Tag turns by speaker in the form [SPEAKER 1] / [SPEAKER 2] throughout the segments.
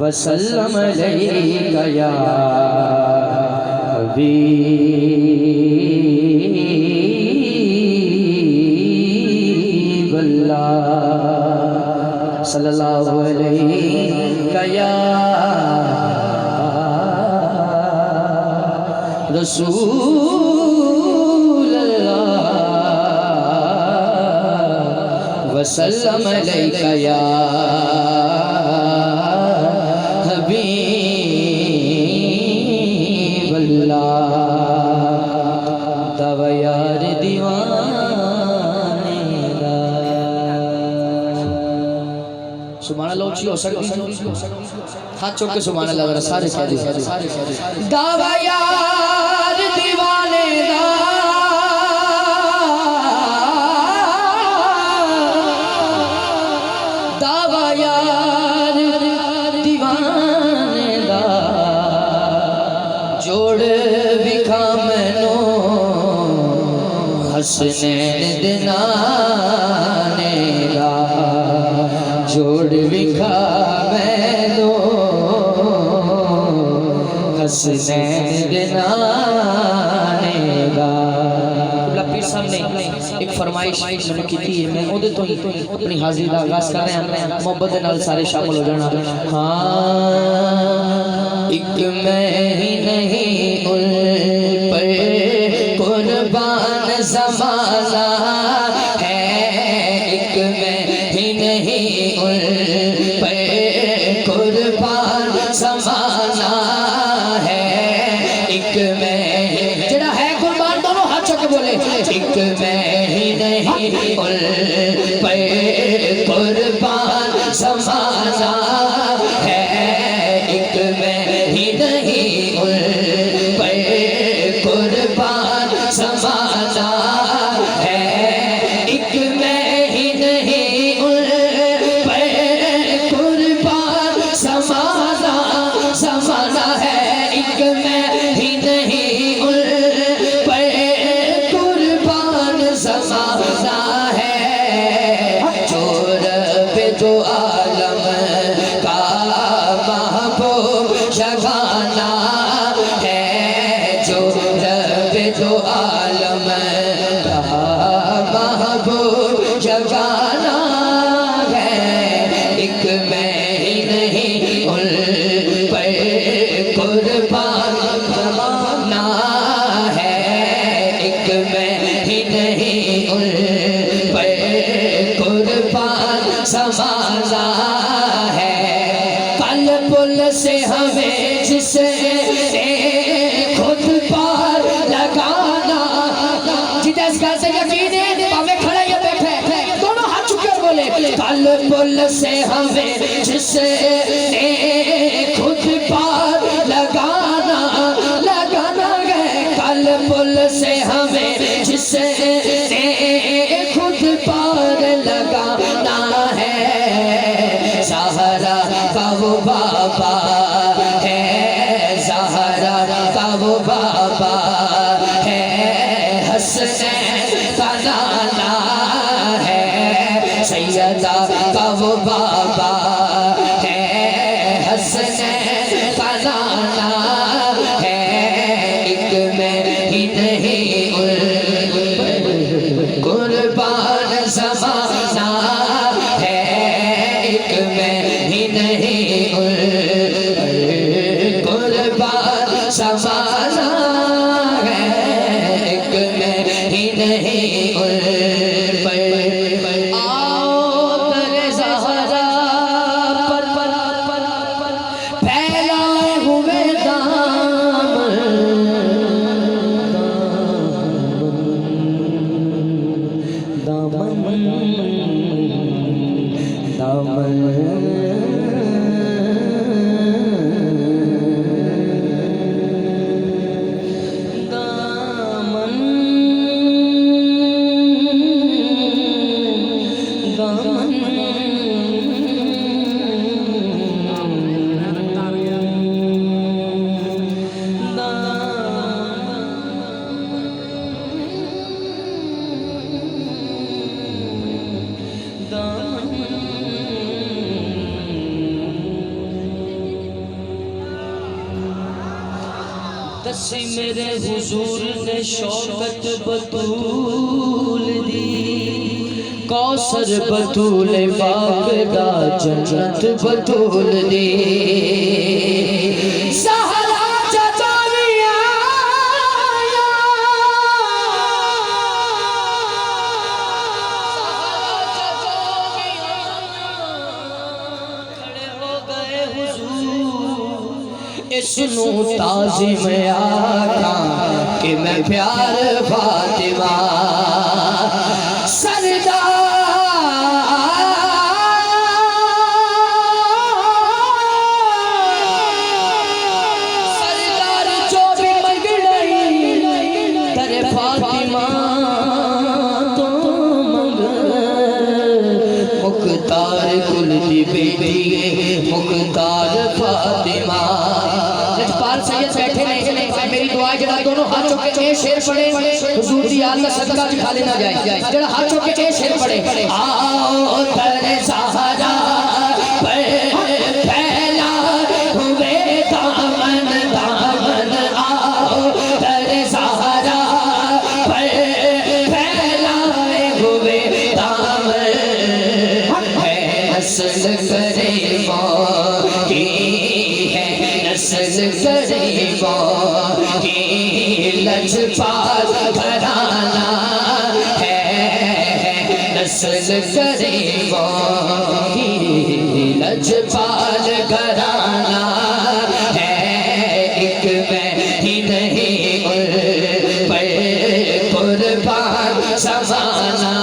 [SPEAKER 1] वसल्लम अलैका या हबीबल्लाह सल्लल्लाहु अलैका या रसूलल्लाह वसल्लम अलैका या तवा यार दीवाने दा सुभान अल्लाह उची हो सकती हाथ चौक के सुभान अल्लाह जरा सारे कह दो दावा यार दीवाने दा दावा यार दीवाने दा जोड़ विखा मैनो हसनैन दिनाने दा जोड़ विखा मैनो हसनैन दिनाने दा पीर साहब ने एक फरमाइश मैंने की थी मैं उहदे तो ही अपनी हाजिरी का आगाज कर रहा मोहब्बत दे नाल सारे शामिल हो जाना। हाँ एक मैं ही नहीं उन पर कुर्बान ज़माना है, एक मैं ही नहीं उन पर कुर्बान ज़माना है, एक मैं जड़ा है कुर्बान दोनों हाथ चुक के बोले एक मैं ही नहीं उन पर कुर्बान ज़माना है, एक मैं ही नहीं उन पर कुर्बान ज़माना है, एक मैं ही नहीं उन पर कुर्बान ज़माना है, एक मैं ही नहीं उन पर कुर्बान ज़माना है, जो रब जो आलम का महबूब जगाना है, जो रब जो आलम का महबूब जगाना है, एक मैं ही नहीं उन पर कुर्बान ज़माना है, एक मैं ही नहीं उन पर कुर्बान ज़माना है, पल पुल से हमें जिसे खुद पार लगाना जिधर इस घर से यकीन है भावे खड़े या बैठे दोनों हाथ चुके और बोले पल पुल से हमें जिसे खुद पार लगाना गए, पल पुल से हमें जिसे खुद पार लगाना है, सहारा का वो बाबा है, सहारा का वो बाबा है, हसनैन का नाना है, सैयदा का वो बाबा है, हसनैन का नाना है, एक मैं ही नहीं उन कुर्बान ज़माना है, एक मैं ही नहीं उन कुर्बान ज़माना है, एक मैं ही नहीं उन आओ दरे ज़हरा पर फैलाए हुए दामन असी मेरे हुजूर ने शौकत बतूल दी, कौसर बतूल बागदा जन्नत बतूल दी। सहरा चचारिया खड़े हो गए हुजूर, इसनू ताज़िम आका कि मैं प्यार फातिमा सरदार जो भी मंगड़ई तेरे फातिमा तो मंग, मुख्तार कुल दी बेटी मुख्तार फातिमा। लजपाल सैयद बैठे ने, मेरी दुआ जरा दोनों हाथ चुके ए शेर पड़े, हुजूर दी याद का सदका भी खाली ना जाए। जरा हाथ चुके ए शेर पड़े, आओ तेरे सहारा पे फैला हुए दामन दामन, आओ तेरे सहारा पे फैलाए हुए दामन, है नस्ल करीमों की, है नस्ल करीमों की, लजपाल घराना है नस्ल करीमों की, लजपाल घराना है। एक मैं ही नहीं पर कुर्बान समाना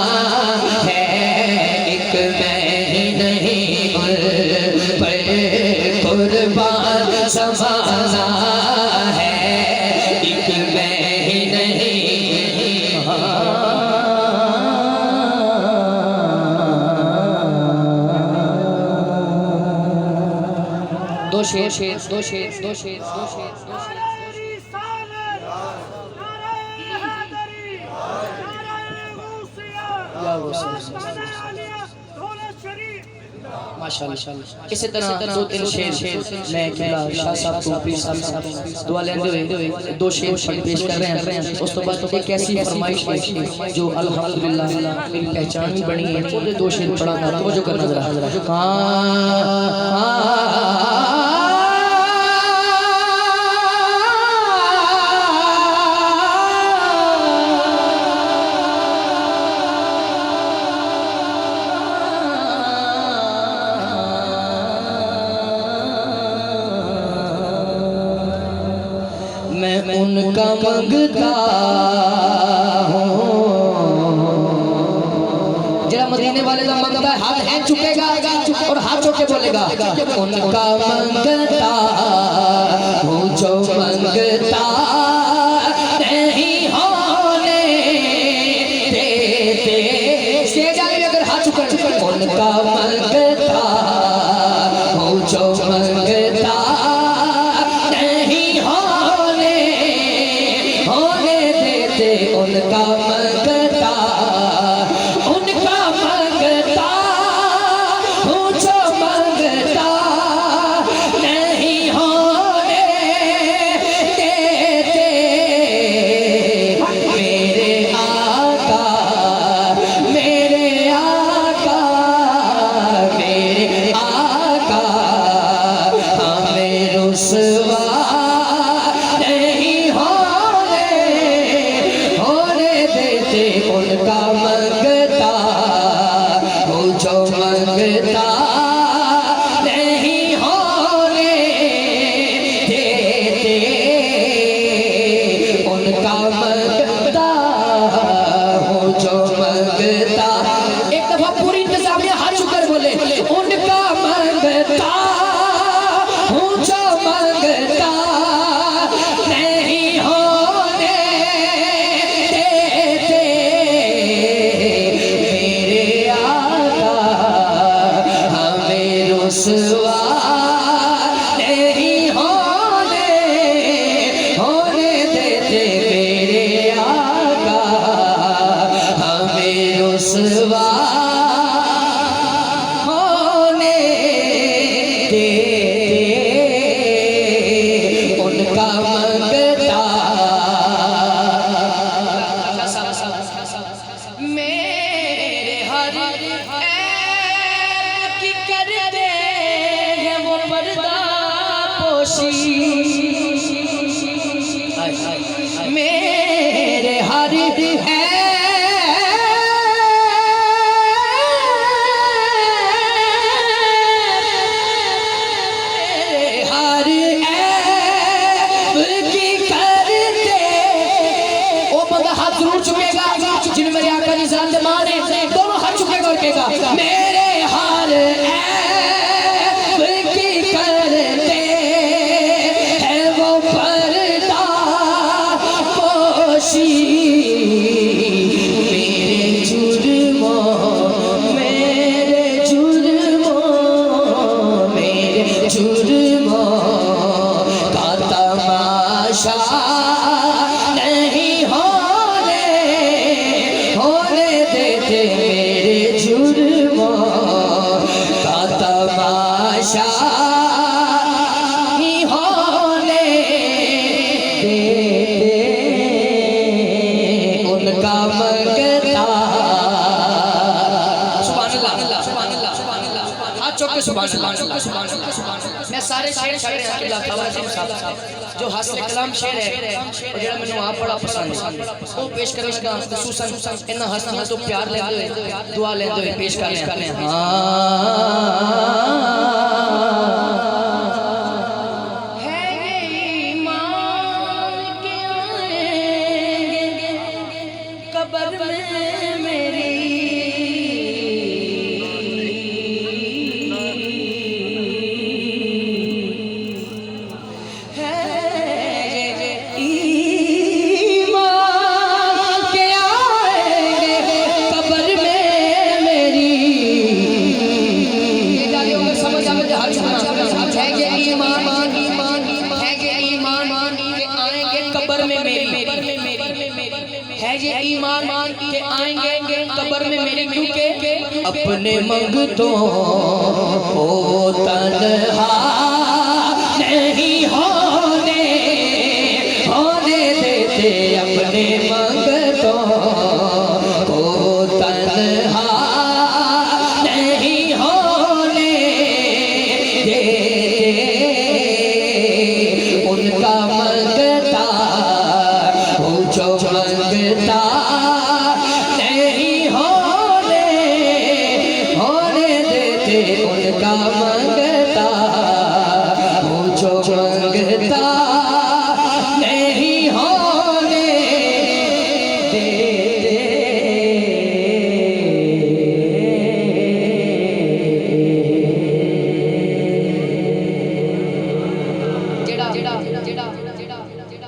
[SPEAKER 1] है, एक मैं ही नहीं पर कुर्बान समाना है, एक मैं ही नहीं। दो शेर शेर दो शेर दो शेर दो शेर दो शेर माशाअल्लाह। इसी तरह दो तीन शेर मैं शाह साहब को पीर साहब दुआ लेंदे हुए दो शेर पेश कर रहे हैं। उस तो बाद एक ऐसी फरमाइश है जो अल्हम्दुलिल्लाह मेरी पहचान भी बनी है, वो दो शेर पढ़ा था, तवज्जो करना जरा। मैं उनका मंगता हूँ, जरा मदीने वाले का मंगता है, हाथ है चुकेगा और हाथ चुके बोलेगा, उनका मंगता हूँ जो मंगता नहीं होने देते। स्टेज आगे अगर हाथ चुके, उनका मंगता हूँ जो मंगता उनका मंगता, उनका मंगता हूँ जो मंगता नहीं होने देते। मेरे आका मेरे आका मेरे आका हमें रुसवा नहीं होने देते। उनका मेरे हर है जिन मेरे आका की जान माने दोनों हाथ चुकेगा और कहेगा मेरे हर ऐब की करते हैं वो पर्दा पोशी मेरे जुर्मों का तमाशा नहीं होने देते मेरे जुर्मों का तमाशा नहीं होने देते उनका मंगता मैं सारे शेर छड़ रहे हैं जो हासिल कलाम शेर है और जेड़ा मैनू आप बड़ा पसंद है वो पेश करने का खुसूसन इन्ना हस्तियां तो प्यार लेंदे दुआ लेंदे पेश करने है ईमान के आएंगे कब्र में मेरी है ये ईमान के आएंगे कब्र में मेरे क्योंकि अपने मंगतों को तन्हा नहीं होने देते अपने मंगतों को तन्हा नहीं होने देते उनका मंगता जो मंगता नहीं होने देते उनका मंगता जो मंगता नहीं होने देते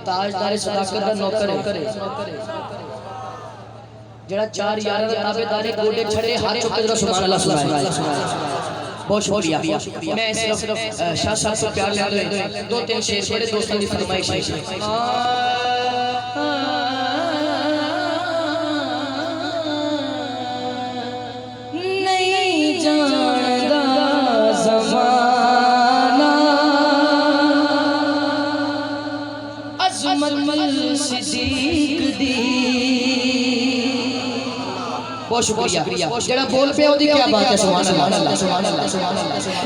[SPEAKER 1] ताजदार सदाकत दा नौकर है जेड़ा चार यारां दा ताबेदार है गोडे छड़े हाथ चुक के जरा सुभान अल्लाह बहुत शुक्रिया मैं सिर्फ शाह साहब से प्यार लेंदे दो तीन शेर बड़े दोस्तों की फरमाइश है नहीं जानदा ज़माना अज़मत सिद्दीक दी बहुत शुक्रिया जेड़ा बोल पे ओदी क्या बात है सुभान अल्लाह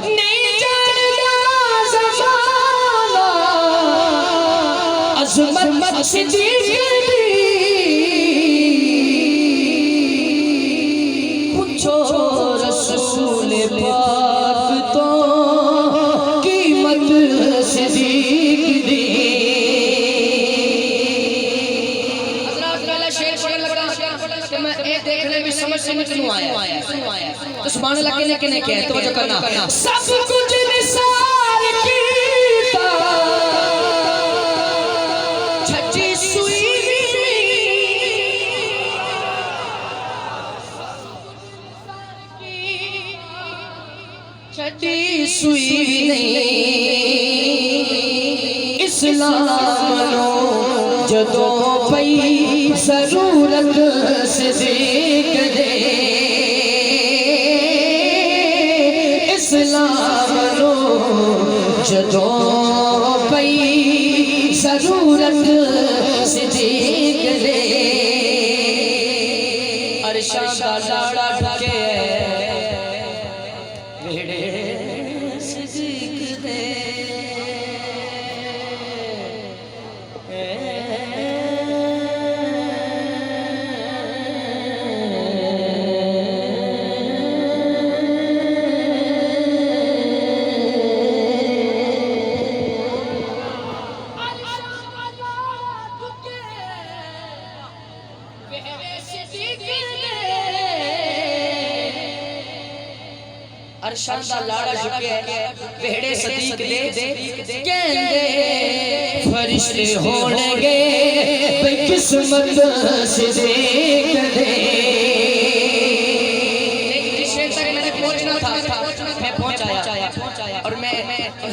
[SPEAKER 1] नहीं जानदा ज़माना अज़मत सिद्दीक दी पूछो रसूल पाक तो कीमत सिद्दीक दी मैं एक देखने भी समझ नहीं आया तो सुभान अल्लाह किने क्या है तवज्जो करना सब कुछ निसार कीता छठी सुई छठी सुई नहीं इस्लाम नो जदों पई जरूरत सिद्दीक दे इस्लाम नो जदों पई जरूरत सिद्दीक दे अरशां दा लाड़ा ढके वेड़े सिद्दीक दे अरशां दा लाड़ा झुके वेड़े सदीक दे कहंदे फरिश्ते होणगे बेकिस्मत सदीक दे। शेर तक मैंने पहुंचना था, मैं पहुंच आया और मैं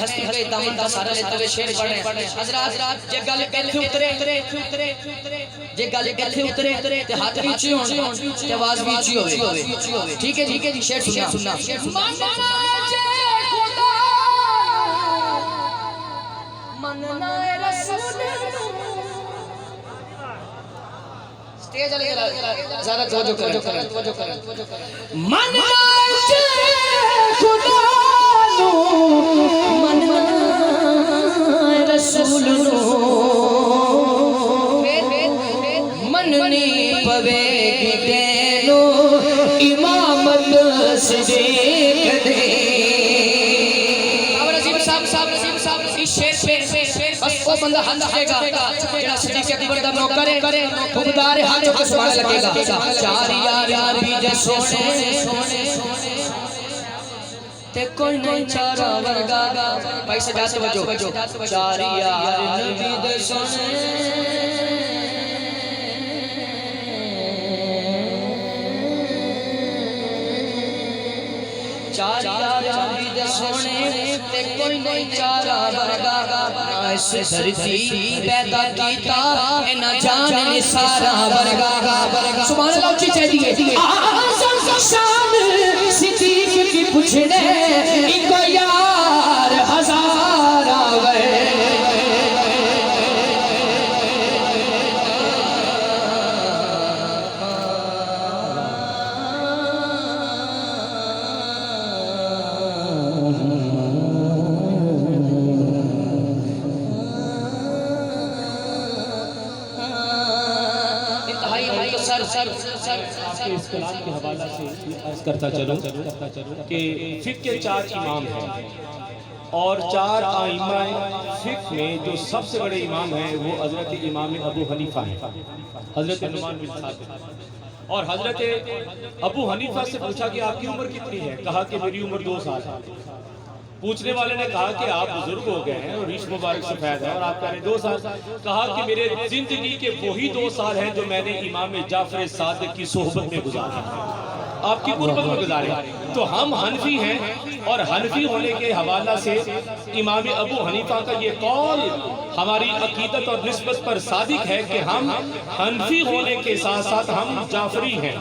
[SPEAKER 1] हस्ती के दामन का सारा लेते हुए शेर पढ़े। हजरात जे गल इत्थे उतरे जे गल इत्थे उतरे ते हाथ नीचे होण ते आवाज भी ऊंची होवे। ठीक है जी, शेर सुनना। मनना रसूल स्टेज वाले ज़्यादा तवज्जो करें। मनना खुदा नु मनना रसूल नु मननी पवेगी तेनो इमामत सिद्दीक दे। बस वो बंदा हाथ चुकेगा जेड़ा सिद्दीक अकबर दा नौकर है, खुदारे हाथ चुक के सुभान लगेगा। चार यार भी जे सोने ते कोई नहीं चारा वर्गा। भाई सजा से बजो, चार यार नबी दे सोने चार यार भी दे सोने ते कोई नहीं चारा वर्गा। इस धरती पैदा कीता ना जाने सारा वर्गा। सुभान अल्लाह उच्ची चाहिए। आज़म शान सिद्दीक की पूछने इनको यार हजार आवे।
[SPEAKER 2] इस कलाम के हवाला से अर्ज करता चलूं कि फिक़्ह के 4 इमाम हैं और 4 आइम्मा फिक़्ह में जो सबसे बड़े इमाम हैं वो हज़रत इमाम अबू हनीफा हैं, हज़रत नुमान बिन साबित। और हज़रत अबू हनीफा से पूछा कि आपकी उम्र कितनी है? कहा कि मेरी उम्र 2 साल है। पूछने वाले ने कहा कि आप बुजुर्ग हो गए हैं और रीश मुबारक सफेद है और आप कह रहे 2 साल। कहा कि मेरे जिंदगी के वही 2 साल हैं जो मैंने इमाम जाफर सादिक की सोहबत में गुजारे, आपकी गुरबत में गुजारे। तो हम हनफी हैं और हनफी होने के हवाला से इमाम अबू हनीफा का ये कौल हमारी अकीदत और निस्बत पर सादिक है कि हम हनफी होने के साथ साथ हम जाफरी हैं।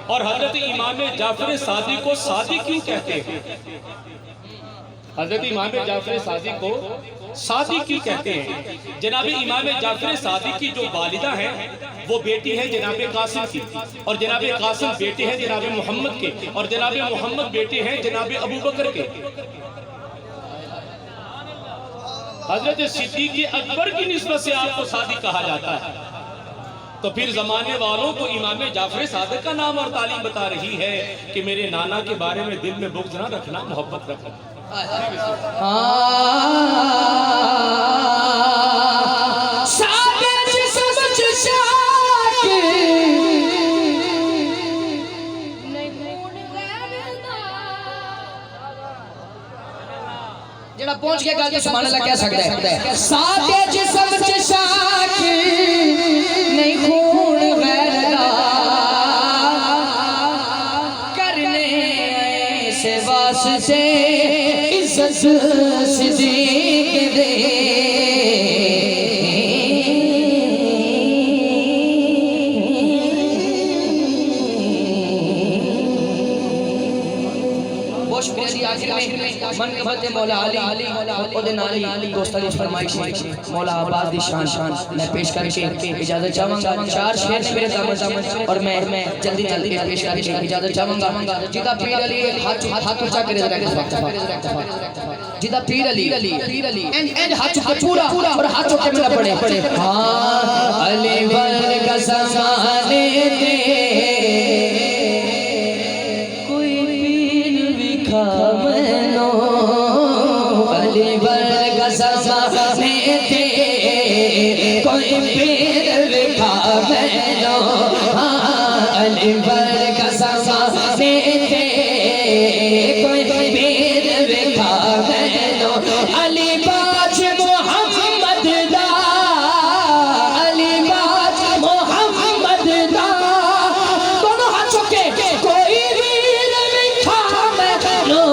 [SPEAKER 2] और हजरत इमाम जाफर सादिक को सादिक क्यों कहते हैं? हजरत इमाम जाफर सादिक को सादिक क्यों कहते हैं? जनाब इमाम जाफर सादिक की जो वालिदा है वो बेटी है जनाब कासिम की, और जनाब कासिम बेटे हैं जनाब मोहम्मद के, और जनाब मोहम्मद बेटे हैं जनाब अबू बकर के। हजरत सिद्दीक अकबर की निस्बत से आपको सादिक कहा जाता है। तो फिर जमाने वालों को इमाम जाफर सादिक का नाम और तालीम बता रही है कि मेरे नाना के बारे में दिल में बुग़्ज़ ना रखना, मोहब्बत रखना।
[SPEAKER 1] जड़ा पहुंच के गल सुभान अल्लाह कह सकता है। सादे जिस्म च शाक नहीं खून गैर दा करने ऐसे वास्ते इज्जत सिद्दीक दे। मनकबत मौला अली ओदे नाली दोस्तां दी फरमाइश मौला आबाद दी शान मैं पेश करके इजाजत चाहूंगा। 4 शेर मेरे दामन और मैं जल्दी पेश करके इजाजत चाहूंगा। जिदा पीर अली हाथ ऊंचा करे जरा जिदा पीर अली एंड हाथ ऊंचा पूरा और हाथ ऊंचे में पड़े हां अली वाले का ज़माने दे कोई पीर विखा मैनो अली वर्ग ज़माने दे कोई पीर विखा मैनो अली पर कसम से थे कोई बेर विखा मैनो अली बाज मोहम्मद दा अली बाज मोहम्मद दा दोनों हाथ चुके कोई वीर विखा मैनो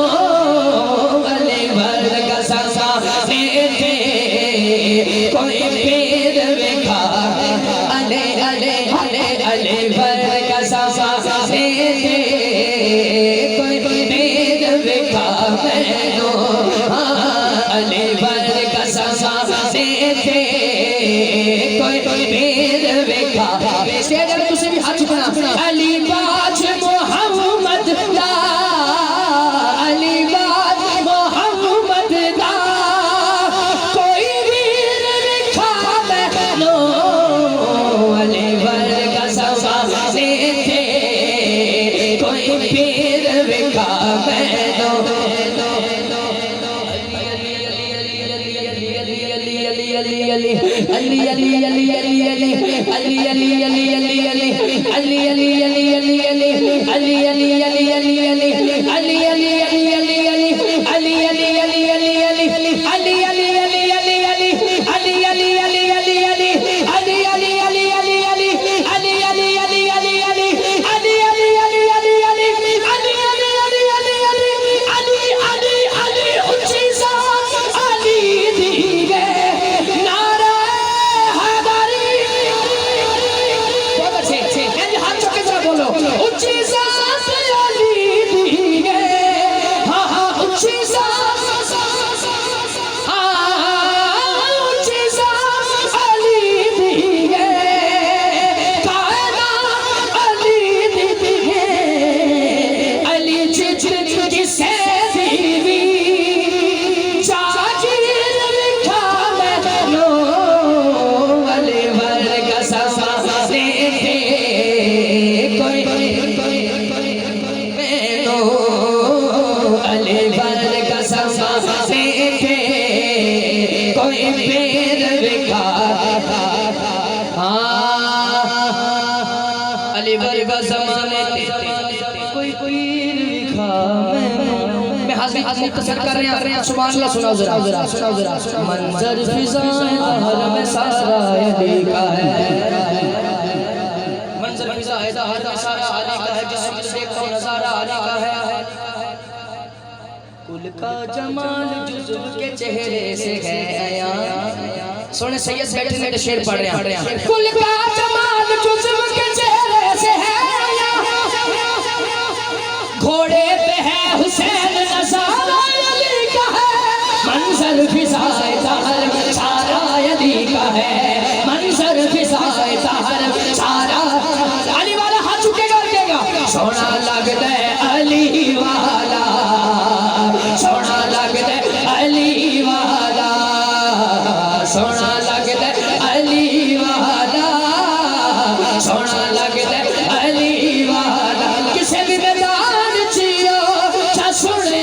[SPEAKER 1] अली पर कसम से थे कोई बेर विखा अले अले अले अले पर कसम से थे कोई बेर विखा मैनो अले पर कसम से थे कोई बेर विखा स्टेज में तुझे भी हाथ चुकना अली बाज मोहम्मद दा अली बाज मोहम्मद दा कोई वीर विखा मैनो अली पर कसम से थे कोई बेर विखा मैनो मुख्तसर कर रहे हैं सुभान अल्लाह सुनाओ जरा मंजर फिजाएं हर में सारा अली का है मंजर फिजाएं हर में सारा अली का है जिस वक्त देखता हूं नजारा अली का है कुल का जमाल जुज़्व के चेहरे से है आया सोने सैयद बैठे ने शेर पढ़ रहे हैं कुल का जमाल जुज़्व के चेहरे से है आया घोड़े पे है हुसैन नजारा अली का है मंजर फिजाए तार सारा अली का है मंजर फिजाए तार सारा अली वाला हाथ चुकेगा सोना लगता है अली वाला सोना लगता है अली वाला सोना लगता है अली वाला सोना लगता है अली वाला किसे भी मैदान जियो सुन ले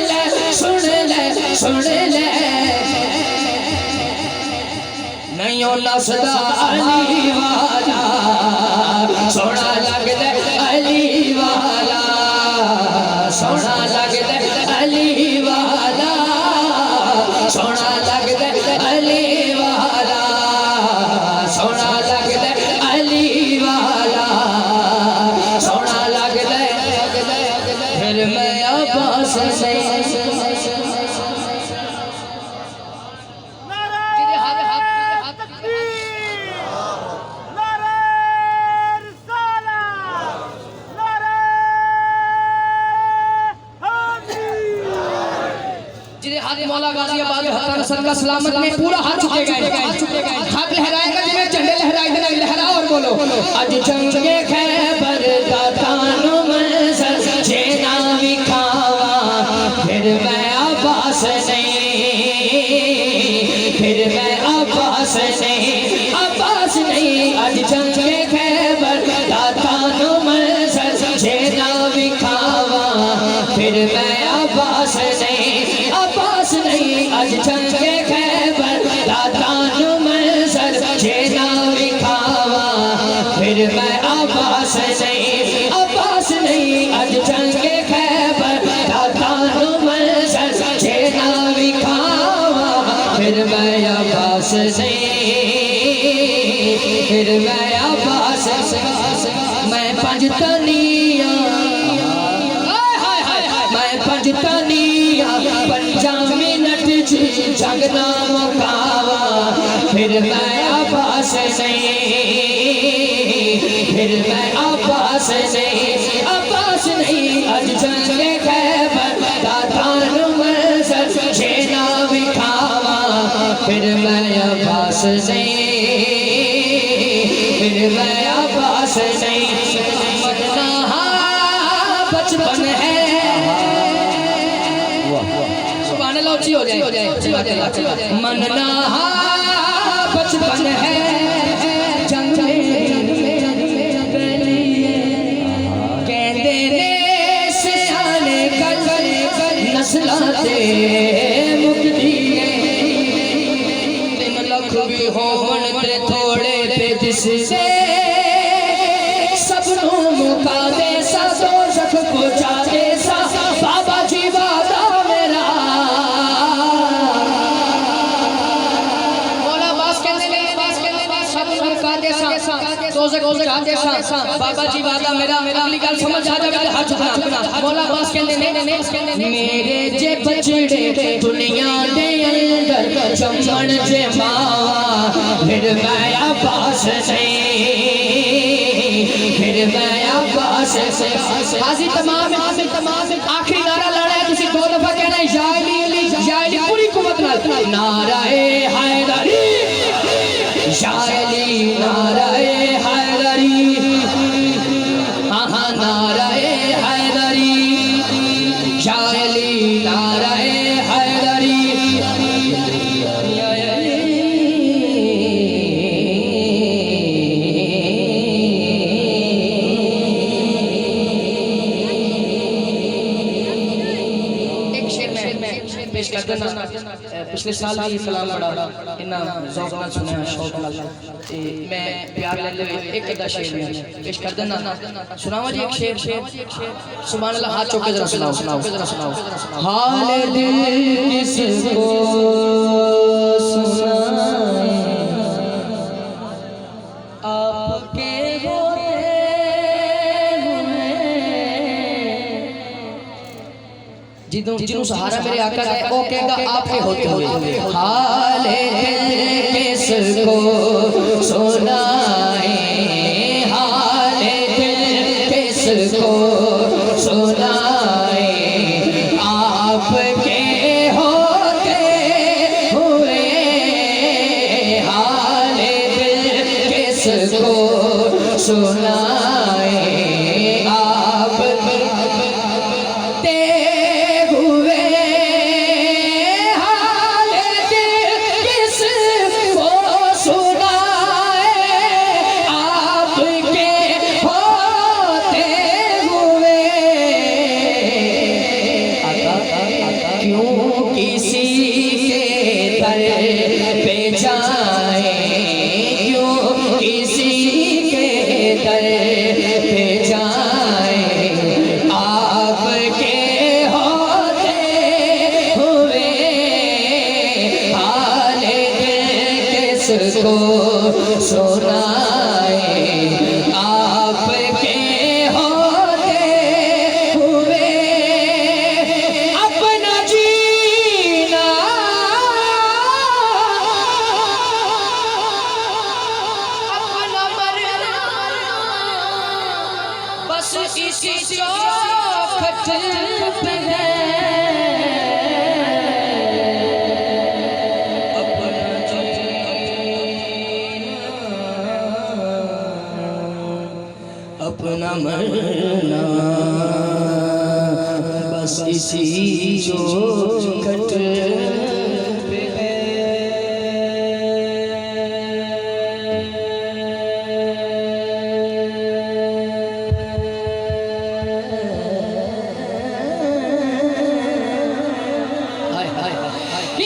[SPEAKER 1] नहीं होना सदा अली वाला सोना लगता अली वाला सोना लगता अली वाला सोना लगता अली वाला सोना लगता अली वाला सोना लगता फिर मैं अब्बास से मौला गाजियाबाद हसन का सलामत में पूरा हाथ चुकेगा हाथ लहराएगा जिन्हें झंडे लहराए देना लहरा और बोलो आज जंगे खैबर का तानो मंजर जेना विखावा फिर मैं अब्बास नहीं आज जंगे खैबर का तानो मंजर जेना विखावा फिर मैं अब्बास नहीं आज जंगे खैबर दातानो मंजर जेना विखावा फिर मैं अब्बास नहीं पंजतनिया मैं पंजतनिया 5 मिनट जंग ना मुकावा फिर मैं आवास नहीं अज जंगे खैबर दातान मंजर छेना विखावा फिर मैं आवास नहीं मरना बचपन है सुभान अल्लाह ऊंची हो जाए मनना बचपन है जंग कहते ने सियाने कल नस्लाते मुक्ति दिन लख भी होवन ते थोड़े ते जिसे सब नु मुका दे सा दो जख पहुंचा दे सा बाबा जी वादा मेरा मौला बास कहते ने सब नु मुका दे सा दो जख पहुंचा दे सा बाबा जी वादा मेरा अगली गल समझ आ जावे हाथ चुकना मौला बास कहते ने मेरे जे बचड़े दुनिया दे अंदर चमन जे मावा फिर मैं आवास हाजी तमाम आखिरी नारा लड़ा है तुसी 2 दफा कहना है या अली पूरी कुवत नाल नाराए हैदरी या अली नाराए हैदरी हां नाराए हैदरी या अली नाराए हैदरी पेश कर देना पिछले साल भी कलाम पढ़ा इन्ना ज़ौक़ नाल सुनया शौक नाल ते मैं प्यार लेंदे एक अद्धा शेर में पेश कर देना सुनावा जी एक शेर सुभान अल्लाह हाथ चौके जरा सुनाओ हाल दिल किसको सुनाए आपके होते जिन्हों सहारा मेरे आका है वो कहेगा आपके होते हुए हाले किसको सुनाए हाले किसको सुनाए आपके होते हुए हाले किसको सुनाए सुनाए आपके होते हुए अपना जीना अपना मरना बस इसी चौखट पे है अपना मरना बस इसी चौखट पे है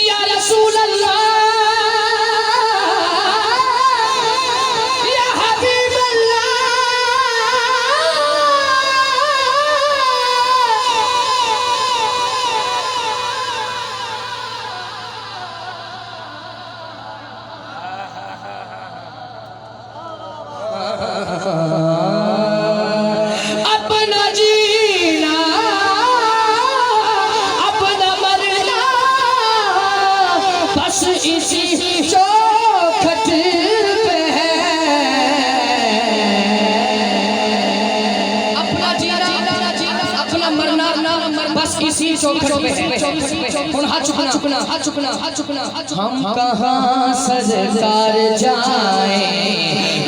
[SPEAKER 1] या रसूल अल्लाह बस इसी चौखट पे है। हाथ चुकना चुकना हाथ चुकना हाथ चुकना। हम कहाँ सरकार जाए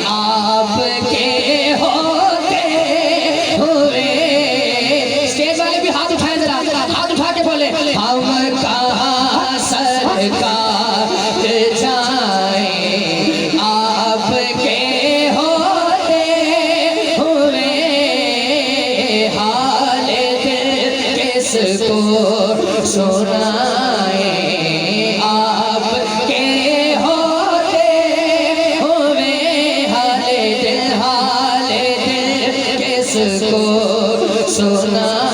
[SPEAKER 1] आपके होते हुए। स्टेज वाले भी हाथ उठाए जरा, हाथ उठा के बोले हम कहाँ सरकार जाए आपके होते हुए। हाल दिल किसको सुनाए आपके होते हुए। हाल दिल किसको सुनाए।